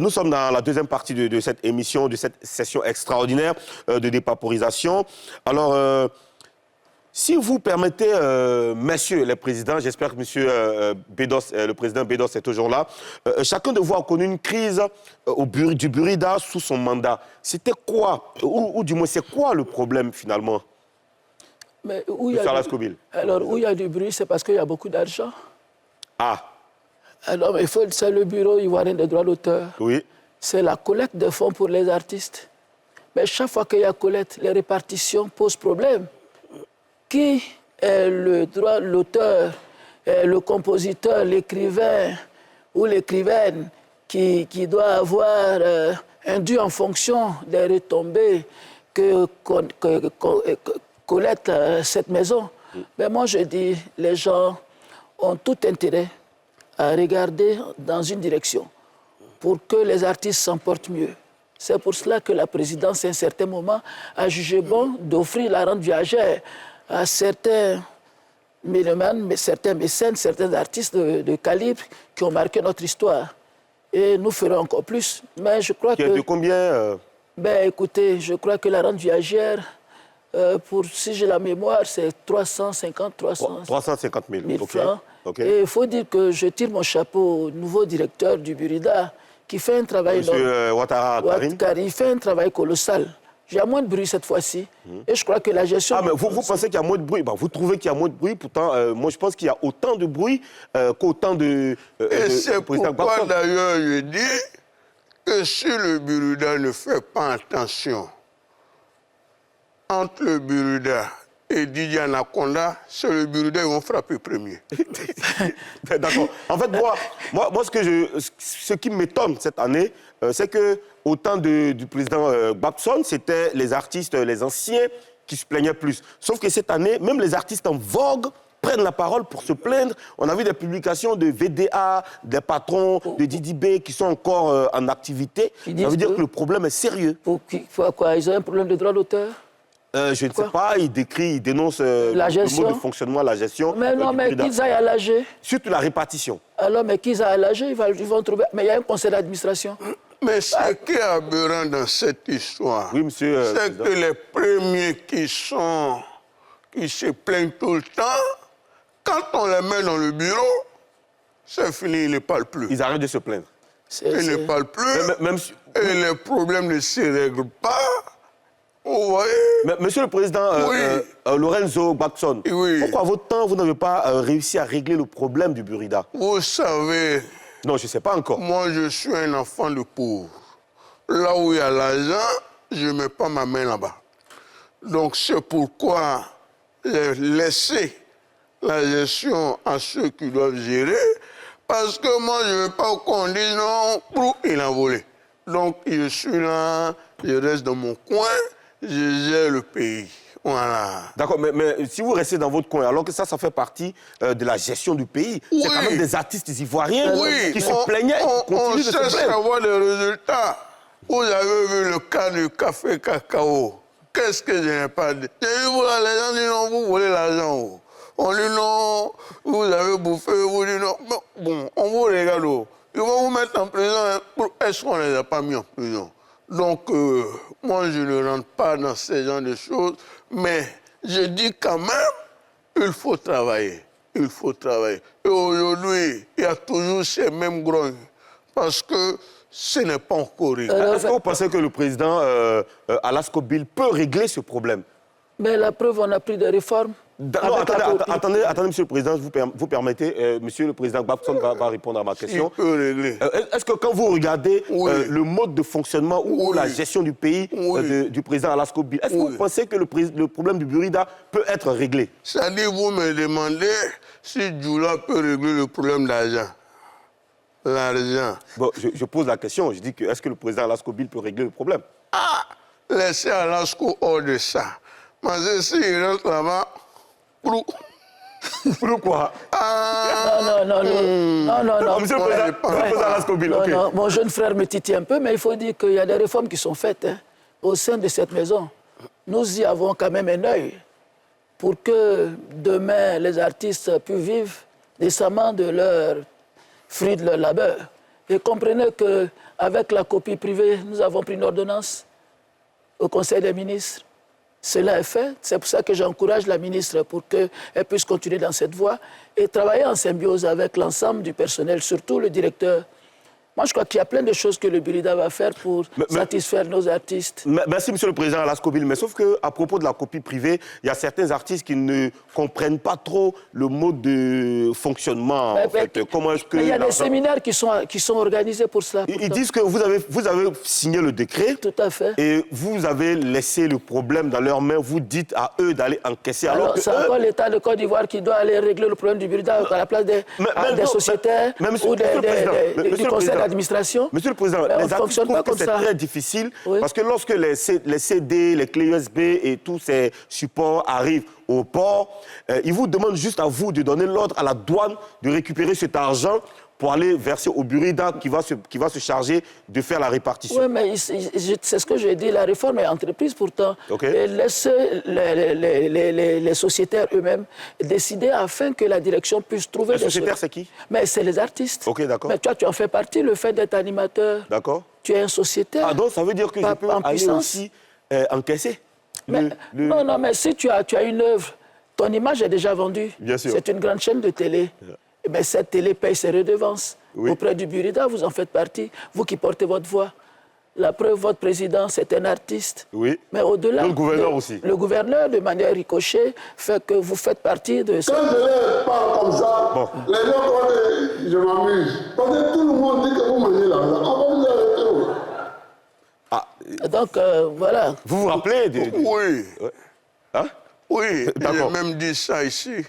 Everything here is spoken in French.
Nous sommes dans la deuxième partie de cette émission, de cette session extraordinaire de dépaporisation. Alors, si vous permettez, messieurs les présidents, j'espère que monsieur Bédos, le président Bédos est toujours là, chacun de vous a connu une crise du Burida sous son mandat. C'était quoi, ou du moins c'est quoi le problème finalement? Mais où il y a du bruit, c'est parce qu'il y a beaucoup d'argent. Ah. Alors, c'est le bureau ivoirien des droits d'auteur. Oui. C'est la collecte de fonds pour les artistes. Mais chaque fois qu'il y a collecte, les répartitions posent problème. Qui est le droit l'auteur, le compositeur, l'écrivain ou l'écrivaine qui doit avoir un dû en fonction des retombées que collecte cette maison? Mais moi, je dis, les gens ont tout intérêt à regarder dans une direction pour que les artistes s'en portent mieux. C'est pour cela que la présidence, à un certain moment, a jugé bon d'offrir la rente viagère à certains mélomanes, certains mécènes, certains artistes de calibre qui ont marqué notre histoire. Et nous ferons encore plus. Mais je crois que... De combien Ben écoutez, je crois que la rente viagère, si j'ai la mémoire, c'est 350 000 francs. Okay. Et il faut dire que je tire mon chapeau au nouveau directeur du Burida qui fait un travail... Monsieur Ouattara Karim. Il fait un travail colossal. Il y a moins de bruit cette fois-ci. Et je crois que la gestion... Ah, mais vous pensez qu'il y a moins de bruit? Vous trouvez qu'il y a moins de bruit? Pourtant, moi, je pense qu'il y a autant de bruit qu'autant de... Et c'est pourquoi, d'ailleurs, je dis que si le Burida ne fait pas attention entre le Burida et Didier Anaconda, c'est le Burida qui vont frapper premier. D'accord. En fait, moi ce qui m'étonne cette année, c'est que au temps du président Gbagson, c'était les artistes, les anciens, qui se plaignaient plus. Sauf que cette année, même les artistes en vogue prennent la parole pour se plaindre. On a vu des publications de VDA, des patrons de Didi B qui sont encore en activité. Ça veut dire que le problème est sérieux. Pourquoi? Ils ont un problème de droit d'auteur? Je ne sais pas, il dénonce le mode de fonctionnement, la gestion. Mais non, mais qu'ils aillent à l'AG. Surtout la répartition. Alors, mais qu'ils aillent à l'AG, ils vont trouver... Mais il y a un conseil d'administration. Mais ce qui est aberrant dans cette histoire, oui, monsieur, c'est que les premiers qui se plaignent tout le temps, quand on les met dans le bureau, c'est fini, ils ne parlent plus. Ils arrêtent de se plaindre. Ils ne parlent plus, et les problèmes ne se règlent pas. Vous voyez? Monsieur le Président, Lorenzo Gbagson, pourquoi à votre temps, vous n'avez pas réussi à régler le problème du Burida? Vous savez... Non, je ne sais pas encore. Moi, je suis un enfant de pauvre. Là où il y a l'argent, je ne mets pas ma main là-bas. Donc, c'est pourquoi laisser la gestion à ceux qui doivent gérer, parce que moi, je ne veux pas qu'on dise non, il a volé. Donc, je suis là, je reste dans mon coin, je gère le pays. Voilà. D'accord, mais si vous restez dans votre coin, alors que ça fait partie de la gestion du pays, c'est quand même des artistes ivoiriens qui se plaignaient, qui continuent de se plaindre. On cherche à voir les résultats. Vous avez vu le cas du café cacao. Qu'est-ce que je n'ai pas dit? J'ai dit, voilà, les gens disent non, vous volez l'argent. On dit non, vous avez bouffé, vous dites non. Bon, on vous regarde. Ils vont vous mettre en prison. Est-ce qu'on ne les a pas mis en prison? Donc, moi, je ne rentre pas dans ce genre de choses, mais je dis quand même, il faut travailler. Il faut travailler. Et aujourd'hui, il y a toujours ces mêmes grognes, parce que ce n'est pas encore réglé. Est-ce que vous pensez que le président Alasco Bill peut régler ce problème? Mais la preuve, on a pris des réformes. Non, attendez, Monsieur le Président, vous permettez, Monsieur le Président Gbagson va répondre à ma question. Il peut régler. Est-ce que quand vous regardez le mode de fonctionnement ou la gestion du pays du président Alasco Bill, est-ce que vous pensez que le problème du Burida peut être réglé? C'est-à-dire, vous me demandez si Djoula peut régler le problème d'argent. L'argent. Bon, je pose la question, je dis que est-ce que le président Alasco Bill peut régler le problème? Ah, laissez Alasco hors de ça. Mais s'il rentre là-bas, pourquoi? Non. Monsieur le Président Alasco Bill, ok. Non, mon jeune frère me titille un peu, mais il faut dire qu'il y a des réformes qui sont faites au sein de cette maison. Nous y avons quand même un œil pour que demain, les artistes puissent vivre décemment de leur fruit de leur labeur. Et comprenez qu'avec la copie privée, nous avons pris une ordonnance au Conseil des ministres. Cela est fait. C'est pour ça que j'encourage la ministre pour qu'elle puisse continuer dans cette voie et travailler en symbiose avec l'ensemble du personnel, surtout le directeur. Moi, je crois qu'il y a plein de choses que le Burida va faire pour satisfaire nos artistes. Merci, Monsieur le Président Alascobil. Mais sauf qu'à propos de la copie privée, il y a certains artistes qui ne comprennent pas trop le mode de fonctionnement. En fait. Comment est-ce que il y a des séminaires qui sont organisés pour cela. Ils disent que vous avez signé le décret. Tout à fait. Et vous avez laissé le problème dans leurs mains. Vous dites à eux d'aller encaisser. Alors que c'est encore l'État de Côte d'Ivoire qui doit aller régler le problème du Burida à la place des sociétaires ou du conseil d'administration. Monsieur le Président, les artistes trouvent que c'est très difficile parce que lorsque les CD, les clés USB et tous ces supports arrivent au port, ils vous demandent juste à vous de donner l'ordre à la douane de récupérer cet argent pour aller verser au Burida qui va se charger de faire la répartition. Oui, mais c'est ce que j'ai dit, la réforme est entreprise pourtant. Okay. Et laissez les sociétaires eux-mêmes décider afin que la direction puisse trouver... Les sociétaires, c'est qui? Mais c'est les artistes. Ok, d'accord. Mais toi, tu en fais partie, le fait d'être animateur. D'accord. Tu es un sociétaire. Ah, donc ça veut dire que je peux aller aussi encaisser Non, mais si tu as une œuvre, ton image est déjà vendue. Bien sûr. C'est une grande chaîne de télé. Mais cette télé paye ses redevances. Auprès du Burida, vous en faites partie, vous qui portez votre voix. La preuve, votre président, c'est un artiste. Oui. Mais au-delà... Le gouverneur aussi. Le gouverneur, de manière ricochet, fait que vous faites partie de... Quand je parle comme ça, les gens croient que je m'amuse. Parce que tout le monde dit que vous mangez l'argent. On va vous arrêter. Donc, voilà. Vous vous rappelez Oui. Ouais. Hein? Oui, j'ai D'accord. même dit ça ici.